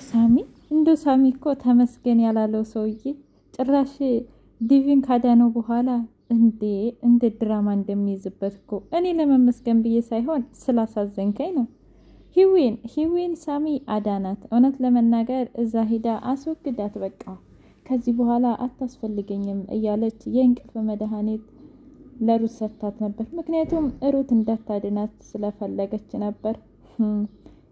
ሳሚ እንዶ ሳሚ እኮ ተመስገን ያላለው ሰውዬ ጭራሽ ዲቪን ካዳነው በኋላ እንደ ድራማ እንደሚይዝበት እኮ እኔ ለመመስገን ብዬ ሳይሆን ስላሳዘንከኝ ነው። ሂዊን ሳሚ አዳናት። እውነት ለመናገር እዛ ሂዳ አስወግዳት፣ በቃ ከዚህ በኋላ አታስፈልገኝም እያለች የእንቅልፍ መድኃኒት ለሩት ሰጥታት ነበር። ምክንያቱም ሩት እንዳታድናት ስለፈለገች ነበር።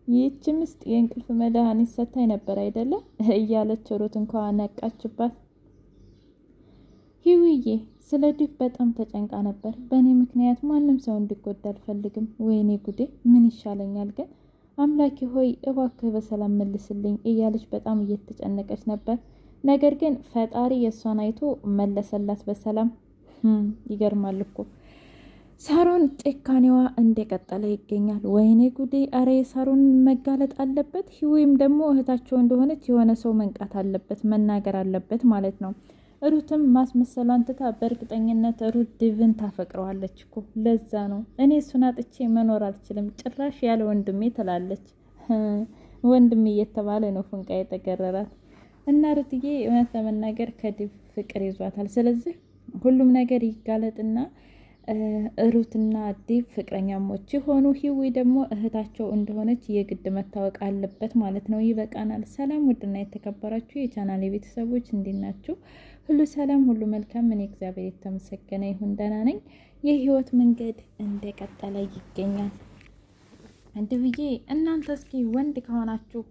ይህች ምስጥ የእንቅልፍ መድኃኒት ሰጥታኝ ነበር አይደለ እያለች ሩት እንኳ ነቃችባት። ሂዊዬ ስለ ዲፍ በጣም ተጨንቃ ነበር። በእኔ ምክንያት ማንም ሰው እንዲጎዳ አልፈልግም። ወይኔ ጉዴ ምን ይሻለኛል ግን አምላኪ ሆይ እባክህ በሰላም መልስልኝ እያለች በጣም እየተጨነቀች ነበር። ነገር ግን ፈጣሪ የእሷን አይቶ መለሰላት በሰላም። ይገርማል እኮ ሳሮን ጭካኔዋ እንደቀጠለ ይገኛል። ወይኔ ጉዴ! አረ የሳሮን መጋለጥ አለበት። ሂዊም ደግሞ እህታቸው እንደሆነች የሆነ ሰው መንቃት አለበት፣ መናገር አለበት ማለት ነው። ሩትም ማስመሰሏን ትታ በእርግጠኝነት ሩት ዲቭን ታፈቅረዋለች እኮ። ለዛ ነው እኔ እሱን አጥቼ መኖር አልችልም ጭራሽ ያለ ወንድሜ ትላለች። ወንድሜ እየተባለ ነው ፉንቃ የተገረራት እና ሩትዬ እውነት ለመናገር ከዲቭ ፍቅር ይዟታል። ስለዚህ ሁሉም ነገር ይጋለጥና ሩትና ዲቭ ፍቅረኛሞች የሆኑ ሂዊ ደግሞ እህታቸው እንደሆነች የግድ መታወቅ አለበት ማለት ነው። ይበቃናል። ሰላም ውድና የተከበራችሁ የቻናል ቤተሰቦች እንዴት ናችሁ? ሁሉ ሰላም፣ ሁሉ መልካም። እኔ እግዚአብሔር የተመሰገነ ይሁን ደህና ነኝ። የህይወት መንገድ እንደቀጠለ ይገኛል። ድብዬ እናንተ እስኪ ወንድ ከሆናችሁ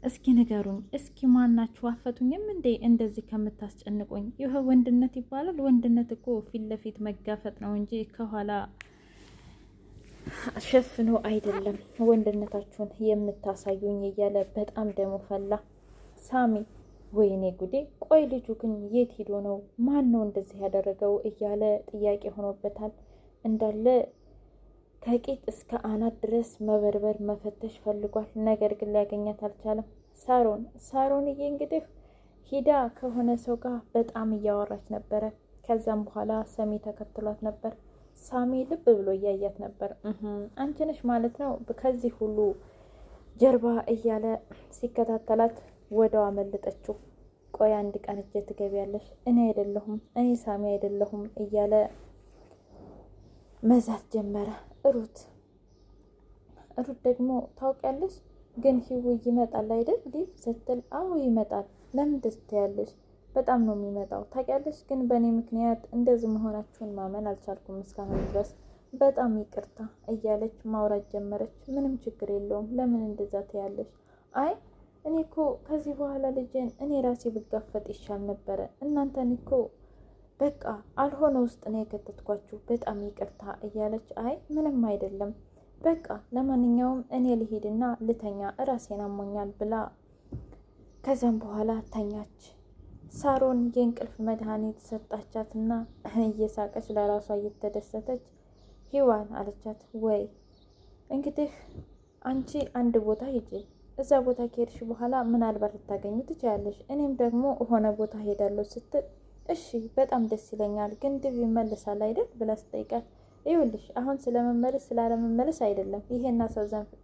እስኪ ንገሩኝ። እስኪ ማናችሁ አፈቱኝም እንዴ እንደዚህ ከምታስጨንቁኝ? ይህ ወንድነት ይባላል? ወንድነት እኮ ፊት ለፊት መጋፈጥ ነው እንጂ ከኋላ ሸፍኖ አይደለም ወንድነታችሁን የምታሳዩኝ እያለ በጣም ደሞ ፈላ ሳሚ። ወይኔ ጉዴ! ቆይ ልጁ ግን የት ሄዶ ነው? ማን ነው እንደዚህ ያደረገው? እያለ ጥያቄ ሆኖበታል። እንዳለ ከቂጥ እስከ አናት ድረስ መበርበር መፈተሽ ፈልጓል። ነገር ግን ሊያገኛት አልቻለም። ሳሮንዬ እንግዲህ ሂዳ ከሆነ ሰው ጋር በጣም እያወራች ነበረ። ከዛም በኋላ ሰሚ ተከትሏት ነበር። ሳሚ ልብ ብሎ እያያት ነበር። አንቺ ነሽ ማለት ነው ከዚህ ሁሉ ጀርባ እያለ ሲከታተላት ወደው አመለጠችው። ቆይ አንድ ቀን እጄ ትገቢያለሽ፣ እኔ ሳሚ አይደለሁም እያለ መዛት ጀመረ። ሩት ደግሞ ታውቂያለሽ ግን ሂዊ ይመጣል አይደል ዲቭ ስትል፣ አዎ ይመጣል። ለምን ደስ ትያለሽ? በጣም ነው የሚመጣው ታውቂያለሽ። ግን በእኔ ምክንያት እንደዚህ መሆናችሁን ማመን አልቻልኩም እስካሁን ድረስ፣ በጣም ይቅርታ እያለች ማውራት ጀመረች። ምንም ችግር የለውም፣ ለምን እንደዛ ትያለሽ? አይ እኔ እኮ ከዚህ በኋላ ልጄን እኔ ራሴ ብጋፈጥ ይሻል ነበረ። እናንተን እኮ በቃ አልሆነ ውስጥ ነው የከተትኳችሁ፣ በጣም ይቅርታ እያለች፣ አይ ምንም አይደለም በቃ ለማንኛውም እኔ ልሂድና ልተኛ እራሴን አሞኛል ብላ ከዛም በኋላ ተኛች። ሳሮን የእንቅልፍ መድኃኒት ሰጣቻትና እየሳቀች ለራሷ እየተደሰተች ሂዋን አለቻት፣ ወይ እንግዲህ አንቺ አንድ ቦታ ሂጂ፣ እዛ ቦታ ከሄድሽ በኋላ ምናልባት ልታገኙ ትችያለሽ፣ እኔም ደግሞ ሆነ ቦታ ሄዳለሁ ስትል፣ እሺ በጣም ደስ ይለኛል፣ ግን ዲቭ ይመልሳል አይደል ብላ ስጠይቃት፣ ይኸውልሽ አሁን ስለመመለስ ስላለመመለስ አይደለም፣ ይሄን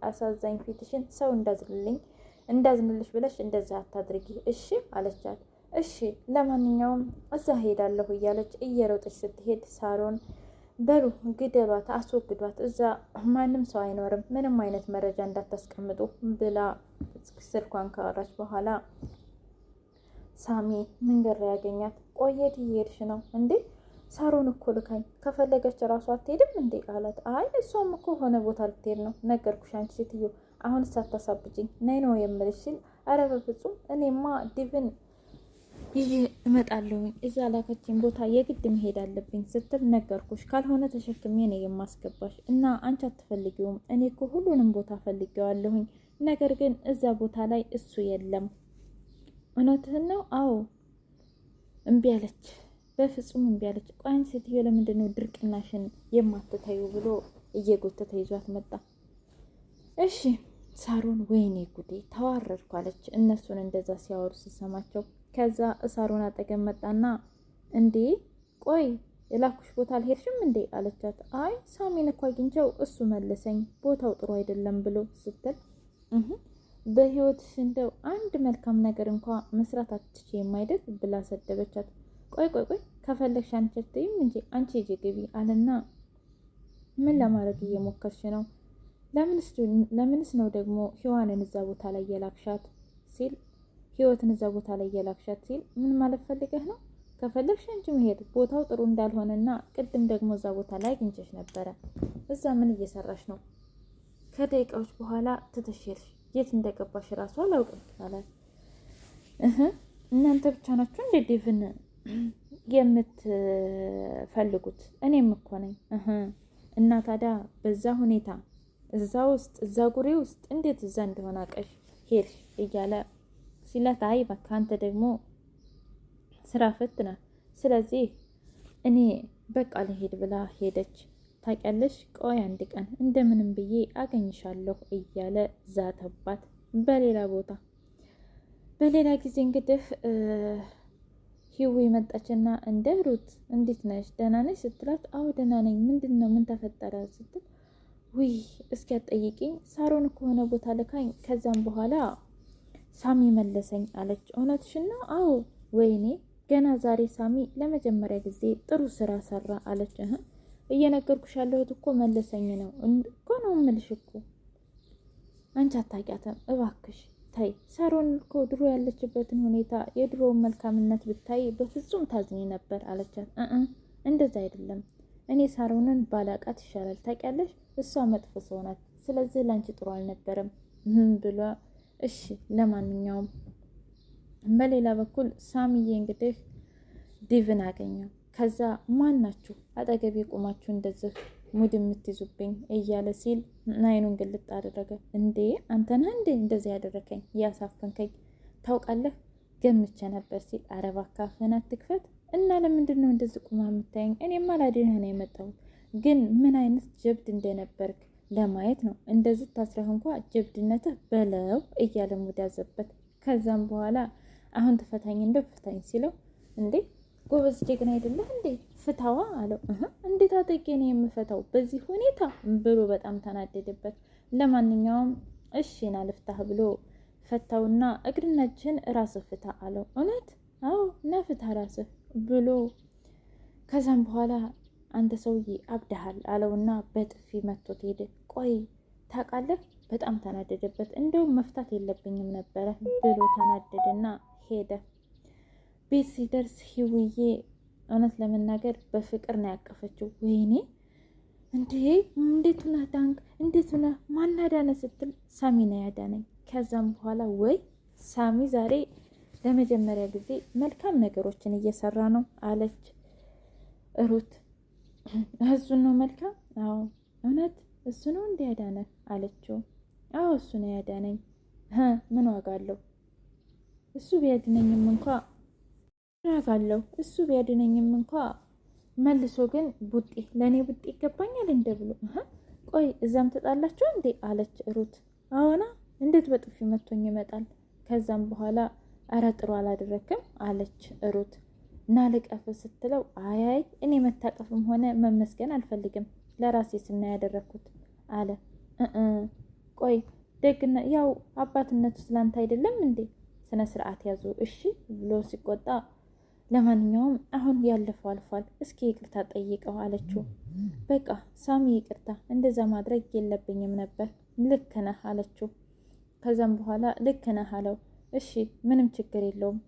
አሳዛኝ ፊትሽን ሰው እንዳዝንልሽ ብለሽ እንደዛ አታድርጊ እሺ አለቻት። እሺ ለማንኛውም እዛ ሄዳለሁ እያለች እየሮጠች ስትሄድ ሳሮን በሉ ግደሏት፣ አስወግዷት፣ እዛ ማንም ሰው አይኖርም፣ ምንም አይነት መረጃ እንዳታስቀምጡ ብላ ስልኳን ካወራች በኋላ ሳሚ መንገድ ላይ ያገኛት። ቆየት እየሄድሽ ነው እንዴ? ሳሮን እኮ ልካኝ፣ ከፈለገች ራሷ አትሄድም እንዴ አላት። አይ እሷም እኮ ሆነ ቦታ ልትሄድ ነው፣ ነገርኩሽ አንቺ ሴትዮ፣ አሁን ሳታሳብጅኝ ነይ ነው የምልሽ ሲል፣ አረ በፍጹም እኔማ ዲቭን ይዤ እመጣለሁኝ፣ እዛ ላከችኝ ቦታ የግድ መሄድ አለብኝ ስትል፣ ነገርኩሽ ካልሆነ ተሸክሜ ነው የማስገባሽ እና አንቺ አትፈልጊውም፣ እኔ እኮ ሁሉንም ቦታ ፈልጌዋለሁኝ፣ ነገር ግን እዛ ቦታ ላይ እሱ የለም። እውነትህን ነው? አዎ እምቢ አለች። በፍጹም እምቢ አለች። ቆይ አንቺ ሴትዮ ለምንድን ነው ድርቅናሽን የማትታዩ ብሎ እየጎተተ ይዟት መጣ። እሺ ሳሮን ወይኔ ጉዴ ተዋረድኩ አለች፣ እነሱን እንደዛ ሲያወሩ ሲሰማቸው። ከዛ ሳሮን አጠገብ መጣና እንዴ ቆይ የላኩሽ ቦታ አልሄድሽም እንዴ አለቻት። አይ ሳሚን እኮ አግኝቼው እሱ መለሰኝ ቦታው ጥሩ አይደለም ብሎ ስትል በህይወትሽ እንደው አንድ መልካም ነገር እንኳ መስራት አትችይም አይደል ብላ ሰደበቻት። ቆይ ከፈለግሽ አንቺ አትይም እንጂ አንቺ ሂጂ ግቢ አለና ምን ለማድረግ እየሞከርሽ ነው? ለምንስ ነው ደግሞ ህይዋንን እዛ ቦታ ላይ የላክሻት ሲል ህይወትን እዛ ቦታ ላይ የላክሻት ሲል ምን ማለት ፈልገህ ነው? ከፈለግሽ አንቺ መሄድ ቦታው ጥሩ እንዳልሆነና ቅድም ደግሞ እዛ ቦታ ላይ አግኝቼሽ ነበረ። እዛ ምን እየሰራሽ ነው? ከደቂቃዎች በኋላ ትተሽልሽ የት እንደገባሽ ራሱ አላውቅም አላት። እናንተ ብቻ ናችሁ እንደ ዴቭን የምትፈልጉት? እኔም እኮ ነኝ። እና ታዲያ በዛ ሁኔታ እዛ ውስጥ እዛ ጉሬ ውስጥ እንዴት እዛ እንደሆነ አቀሽ ሄድሽ እያለ ሲላት፣ አይ በቃ አንተ ደግሞ ስራ ፈት ነህ፣ ስለዚህ እኔ በቃ ልሄድ ብላ ሄደች። ታውቂያለሽ፣ ቆይ አንድ ቀን እንደምንም ብዬ አገኝሻለሁ እያለ ዛተባት። በሌላ ጊዜ እንግዲህ ሂዊ መጣችና እንደ ሩት እንዴት ነሽ ደህና ነሽ ስትላት፣ አዎ ደህና ነኝ፣ ምንድን ነው ምን ተፈጠረ ስትል፣ ውይ እስኪ አትጠይቂኝ፣ ሳሮን ከሆነ ቦታ ልካኝ ከዛም በኋላ ሳሚ መለሰኝ አለች። እውነትሽን ነው? አዎ። ወይኔ ገና ዛሬ ሳሚ ለመጀመሪያ ጊዜ ጥሩ ስራ ሰራ አለች። እየነገርኩሽ ያለሁት እኮ መለሰኝ ነው እኮ ነው የምልሽ እኮ አንቺ አታውቂያትም እባክሽ ታይ። ሳሮን እኮ ድሮ ያለችበትን ሁኔታ የድሮውን መልካምነት ብታይ በፍጹም ታዝኝ ነበር አለቻት። እንደዛ አይደለም፣ እኔ ሳሮንን ባላቃት ይሻላል። ታውቂያለሽ፣ እሷ መጥፎ ሰው ናት፣ ስለዚህ ላንቺ ጥሩ አልነበረም ብሏ። እሺ ለማንኛውም በሌላ በኩል ሳሚዬ እንግዲህ ዲቭን አገኘው። ከዛ ማን ናችሁ አጠገቤ ቆማችሁ እንደዚህ ሙድ የምትይዙብኝ እያለ ሲል አይኑን ግልጥ አደረገ። እንዴ አንተ ነህ እንዴ እንደዚህ ያደረከኝ ያሳፈንከኝ ታውቃለህ ገምቼ ነበር ሲል፣ ኧረ እባክህ አፍህን አትክፈት እና ለምንድን ነው እንደዚህ ቁማ የምታየኝ? እኔማ ላድንህ ነው የመጣሁት፣ ግን ምን አይነት ጀብድ እንደነበርክ ለማየት ነው። እንደዚህ ታስረህ እንኳ ጀብድነትህ በለው እያለ ሙድ ያዘበት። ከዛም በኋላ አሁን ትፈታኝ እንደው ፍታኝ ሲለው፣ እንዴ ጎበዝ ጀግና አይደለህ እንዴ ፍታዋ አለው። እንዴት አጠቄ ነው የምፈታው በዚህ ሁኔታ ብሎ በጣም ተናደደበት። ለማንኛውም እሺ ና ልፍታህ ብሎ ፈታውና እግርና እጅህን ራስህ ፍታ አለው። እውነት? አዎ ና ፍታ ራስህ ብሎ ከዛም በኋላ አንተ ሰውዬ አብደሃል አለውና በጥፊ መቶት ሄደ። ቆይ ታውቃለህ በጣም ተናደደበት። እንደውም መፍታት የለብኝም ነበረ ብሎ ተናደደና ሄደ። ቤት ሲደርስ ሂውዬ እውነት ለመናገር በፍቅር ነው ያቀፈችው። ወይኔ እንዴ እንዴት ነህ ዳንክ እንዴት ነህ ማን ያዳነ ስትል ሳሚ ነው ያዳነኝ። ከዛም በኋላ ወይ ሳሚ ዛሬ ለመጀመሪያ ጊዜ መልካም ነገሮችን እየሰራ ነው አለች ሩት። እሱ ነው መልካም? አዎ እውነት እሱ ነው እንዴ ያዳነ አለችው። አዎ እሱ ነው ያዳነኝ። ምን ዋጋ አለው እሱ ቢያድነኝም እንኳ እሱ ቢያድነኝም እንኳ መልሶ ግን ቡጤ ለእኔ ቡጤ ይገባኛል እንደ ብሎ ቆይ እዛም ተጣላችሁ እንዴ አለች ሩት። አዎና እንዴት በጥፊ መቶኝ ይመጣል? ከዛም በኋላ አረ ጥሩ አላደረክም አለች ሩት። እና ልቀፍ ስትለው አይ እኔ መታቀፍም ሆነ መመስገን አልፈልግም ለራሴ ስና ያደረኩት አለ። ቆይ ደግና ያው አባትነቱ ስላንተ አይደለም እንዴ? ስነ ስርዓት ያዙ እሺ ብሎ ሲቆጣ፣ ለማንኛውም አሁን ያለፈው አልፏል፣ እስኪ ይቅርታ ጠይቀው አለችው። በቃ ሳሚ ይቅርታ፣ እንደዛ ማድረግ የለብኝም ነበር፣ ልክ ነህ አለችው። ከዛም በኋላ ልክ ነህ አለው። እሺ ምንም ችግር የለውም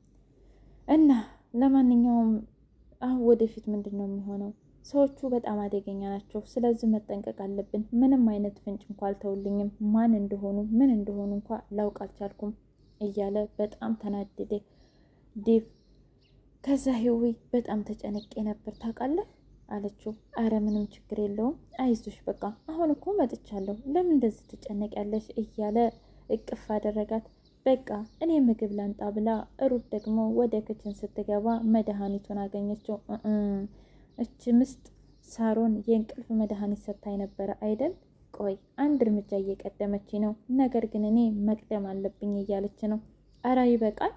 እና ለማንኛውም አሁን ወደፊት ምንድን ነው የሚሆነው? ሰዎቹ በጣም አደገኛ ናቸው፣ ስለዚህ መጠንቀቅ አለብን። ምንም አይነት ፍንጭ እንኳ አልተውልኝም፣ ማን እንደሆኑ ምን እንደሆኑ እንኳ ላውቅ አልቻልኩም እያለ በጣም ተናደደ ዴቭ። ከዛ ሂዊ በጣም ተጨነቄ ነበር ታውቃለህ አለችው። አረ ምንም ችግር የለውም አይዞሽ፣ በቃ አሁን እኮ መጥቻለሁ፣ ለምን እንደዚህ ትጨነቂያለሽ እያለ እቅፍ አደረጋት። በቃ እኔ ምግብ ላንጣ ብላ ሩት ደግሞ ወደ ክችን ስትገባ መድኃኒቱን አገኘችው። እች ምስጥ ሳሮን የእንቅልፍ መድኃኒት ሰጥታኝ ነበረ አይደል? ቆይ አንድ እርምጃ እየቀደመች ነው፣ ነገር ግን እኔ መቅደም አለብኝ እያለች ነው። አረ ይበቃል፣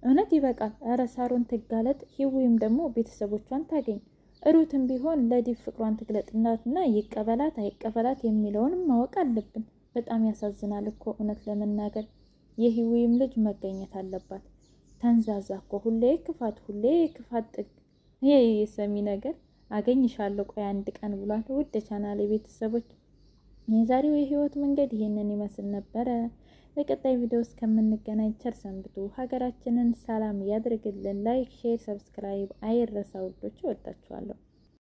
እውነት ይበቃል። አረ ሳሮን ትጋለጥ፣ ሂዊም ደግሞ ቤተሰቦቿን ታገኝ። ሩትም ቢሆን ለዲብ ፍቅሯን ትግለጥናትና ይቀበላት አይቀበላት የሚለውን ማወቅ አለብን። በጣም ያሳዝናል እኮ እውነት ለመናገር የህይወይም ልጅ መገኘት አለባት። ተንዛዛ እኮ ሁሌ ክፋት ጥግ። ይሄ የሰሚ ነገር አገኝሻለሁ ቆይ አንድ ቀን ብሏል። ውድ ቻናሌ ቤተሰቦች የዛሬው የህይወት መንገድ ይሄንን ይመስል ነበረ። በቀጣይ ቪዲዮ እስከምንገናኝ ቸር ሰንብቱ። ሀገራችንን ሰላም ያድርግልን። ላይክ፣ ሼር፣ ሰብስክራይብ አይረሳ ውዶች። እወዳችኋለሁ።